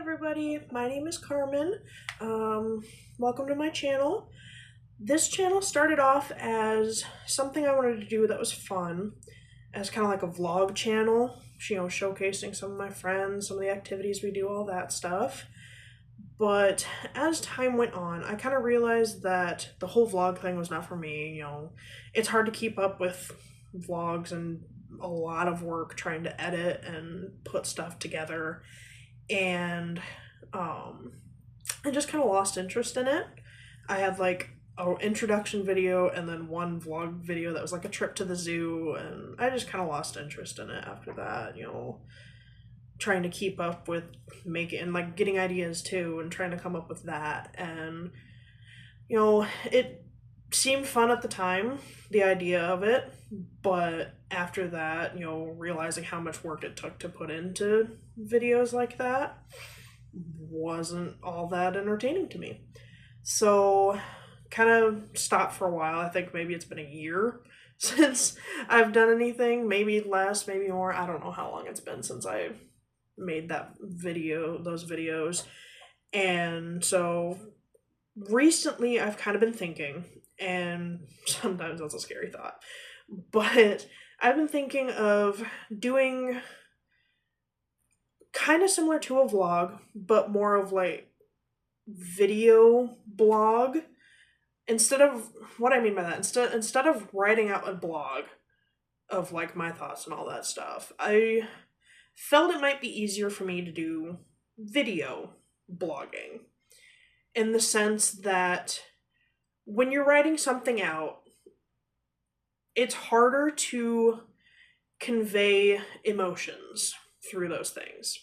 everybody, my name is Carmen. Welcome to my channel. This channel started off as something I wanted to do that was fun, as kind of like a vlog channel, showcasing some of my friends, some of the activities we do, all that stuff. But as time went on, I kind of realized that the whole vlog thing was not for me. It's hard to keep up with vlogs and a lot of work trying to edit and put stuff together. And I just kind of lost interest in it. I had like an introduction video and then one vlog video that was like a trip to the zoo, and I just kind of lost interest in it after that. Trying to keep up with making and like getting ideas too and trying to come up with that. And it seemed fun at the time, the idea of it, but after that, realizing how much work it took to put into videos like that wasn't all that entertaining to me. So kind of stopped for a while. I think maybe it's been a year since I've done anything, maybe less, maybe more. I don't know how long it's been since I made those videos. And so recently I've kind of been thinking, and sometimes that's a scary thought, but I've been thinking of doing kind of similar to a vlog, but more of like video blog. Instead of what I mean by that, instead of writing out a blog of like my thoughts and all that stuff, I felt it might be easier for me to do video blogging, in the sense that when you're writing something out, it's harder to convey emotions through those things.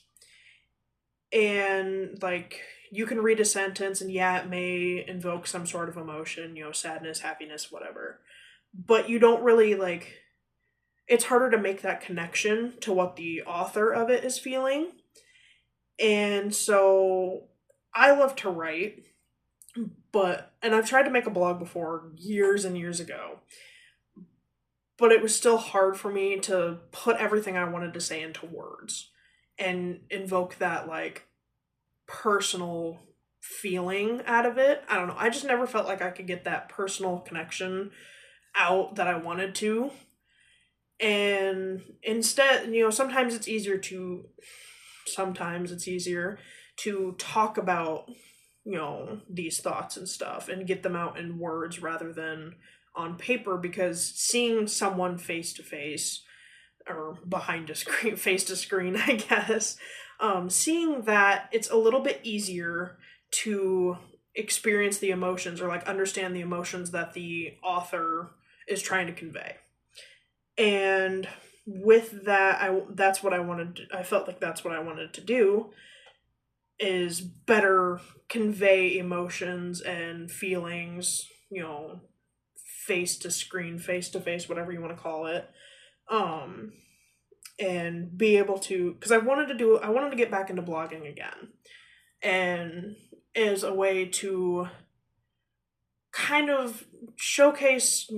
And like, you can read a sentence and yeah, it may invoke some sort of emotion, sadness, happiness, whatever. But you don't really like, it's harder to make that connection to what the author of it is feeling. And so I love to write, and I've tried to make a blog before years and years ago, but it was still hard for me to put everything I wanted to say into words and invoke that like personal feeling out of it. I don't know. I just never felt like I could get that personal connection out that I wanted to. And instead, sometimes it's easier to talk about, these thoughts and stuff and get them out in words rather than on paper, because seeing someone face to face or behind a screen, face to screen, I guess, seeing that, it's a little bit easier to experience the emotions or like understand the emotions that the author is trying to convey. And with that, I felt like that's what I wanted to do, is better convey emotions and feelings, face to screen, face to face, whatever you want to call it. And be able to, because I wanted to get back into blogging again, and as a way to kind of showcase,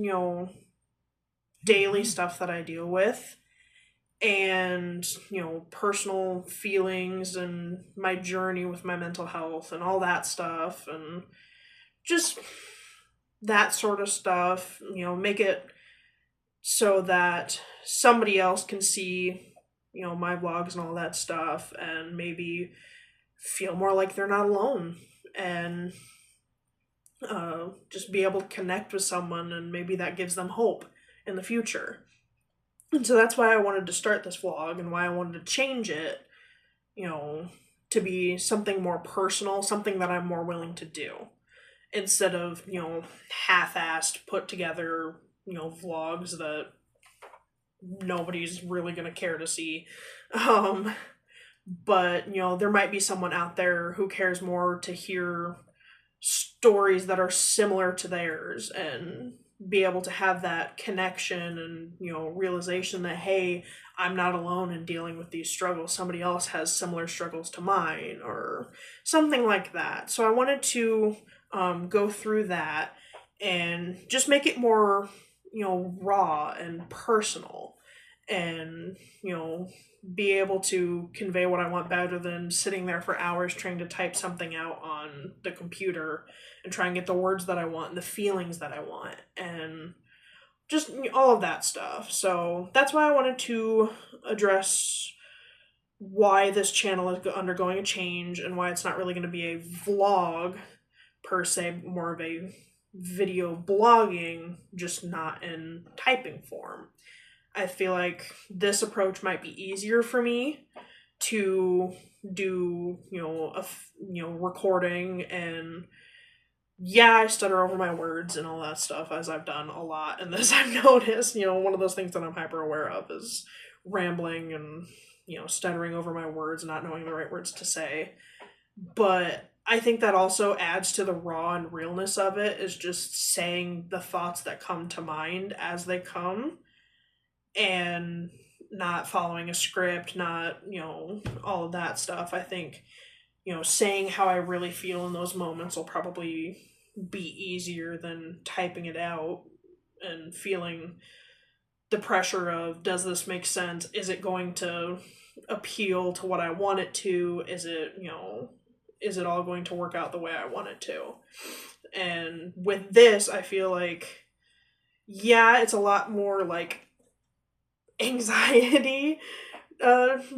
daily stuff that I deal with, and, personal feelings and my journey with my mental health and all that stuff, and just that sort of stuff, make it so that somebody else can see, my vlogs and all that stuff, and maybe feel more like they're not alone, and just be able to connect with someone, and maybe that gives them hope in the future. And so that's why I wanted to start this vlog, and why I wanted to change it, to be something more personal, something that I'm more willing to do, instead of, half-assed, put together, vlogs that nobody's really gonna care to see. But, there might be someone out there who cares more to hear stories that are similar to theirs, and be able to have that connection and, realization that, hey, I'm not alone in dealing with these struggles. Somebody else has similar struggles to mine, or something like that. So I wanted to go through that and just make it more, raw and personal, and, be able to convey what I want better than sitting there for hours trying to type something out on the computer and try and get the words that I want and the feelings that I want and just all of that stuff. So that's why I wanted to address why this channel is undergoing a change and why it's not really going to be a vlog per se, more of a video blogging, just not in typing form. I feel like this approach might be easier for me to do, recording, and yeah, I stutter over my words and all that stuff, as I've done a lot in this. I've noticed, one of those things that I'm hyper aware of is rambling and, stuttering over my words, not knowing the right words to say. But I think that also adds to the raw and realness of it, is just saying the thoughts that come to mind as they come and not following a script, not, all of that stuff. I think, saying how I really feel in those moments will probably be easier than typing it out and feeling the pressure of, does this make sense? Is it going to appeal to what I want it to? Is it all going to work out the way I want it to? And with this, I feel like, yeah, it's a lot more like anxiety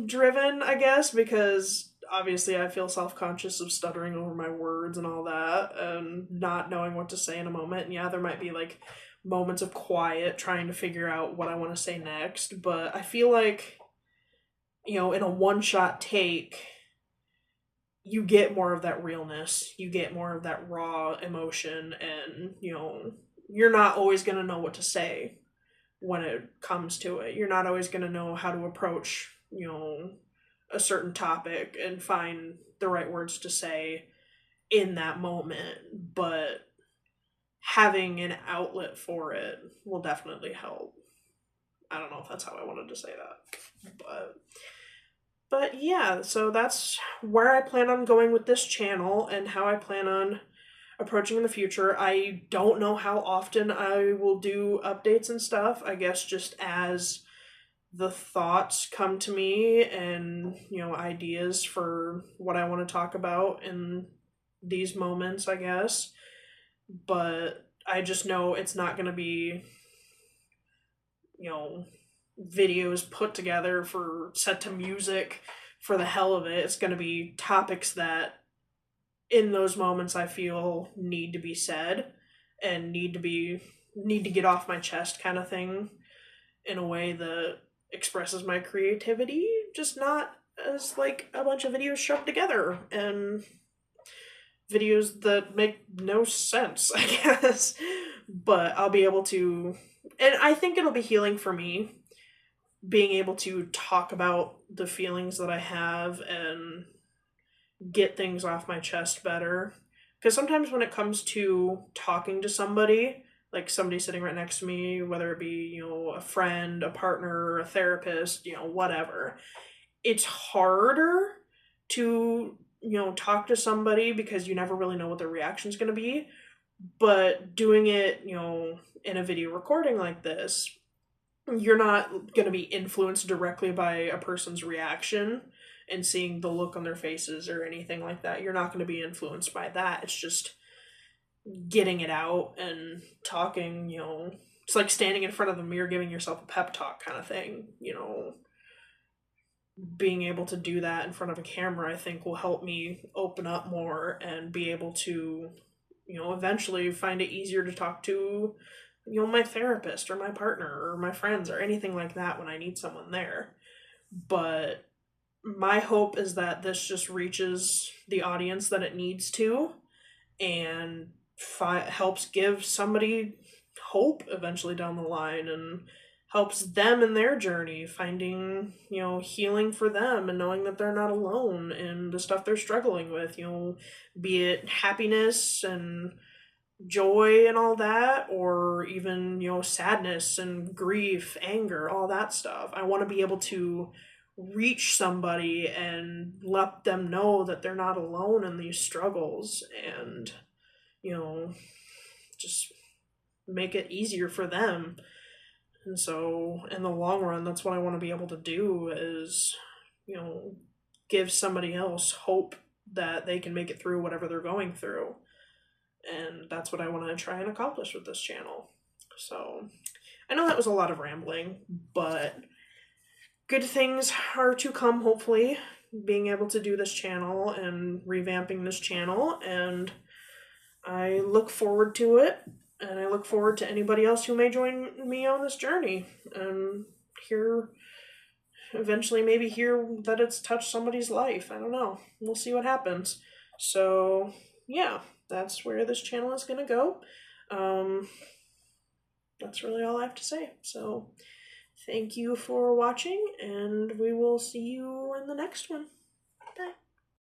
driven, I guess, because obviously I feel self-conscious of stuttering over my words and all that and not knowing what to say in a moment. And yeah, there might be like moments of quiet trying to figure out what I want to say next, but I feel like, in a one-shot take, you get more of that realness, you get more of that raw emotion, and, you're not always going to know what to say when it comes to it. You're not always going to know how to approach, a certain topic and find the right words to say in that moment, but having an outlet for it will definitely help. I don't know if that's how I wanted to say that, but yeah, so that's where I plan on going with this channel and how I plan on approaching in the future. I don't know how often I will do updates and stuff. I guess just as the thoughts come to me and, ideas for what I want to talk about in these moments, I guess. But I just know it's not going to be, videos put together for set to music for the hell of it. It's going to be topics that in those moments I feel need to be said and need to get off my chest, kind of thing, in a way that expresses my creativity, just not as like a bunch of videos shoved together and videos that make no sense, I guess. But I'll be able to, and I think it'll be healing for me, being able to talk about the feelings that I have and get things off my chest better. Because sometimes when it comes to talking to somebody, like somebody sitting right next to me, whether it be, a friend, a partner, a therapist, whatever, it's harder to, talk to somebody because you never really know what their reaction is going to be. But doing it, in a video recording like this, you're not going to be influenced directly by a person's reaction and seeing the look on their faces or anything like that. You're not going to be influenced by that. It's just getting it out and talking, it's like standing in front of the mirror giving yourself a pep talk kind of thing. Being able to do that in front of a camera, I think, will help me open up more and be able to, eventually find it easier to talk to, my therapist or my partner or my friends or anything like that when I need someone there. But my hope is that this just reaches the audience that it needs to and helps give somebody hope eventually down the line and helps them in their journey, finding, healing for them and knowing that they're not alone in the stuff they're struggling with, be it happiness and joy and all that, or even, sadness and grief, anger, all that stuff. I want to be able to reach somebody and let them know that they're not alone in these struggles and, just make it easier for them. And so in the long run, that's what I want to be able to do is, you know, give somebody else hope that they can make it through whatever they're going through. And that's what I want to try and accomplish with this channel. So I know that was a lot of rambling, but good things are to come, hopefully, being able to do this channel and revamping this channel, and I look forward to it, and I look forward to anybody else who may join me on this journey and eventually maybe hear that it's touched somebody's life. I don't know. We'll see what happens. So, yeah, that's where this channel is going to go. That's really all I have to say. So, thank you for watching, and we will see you in the next one.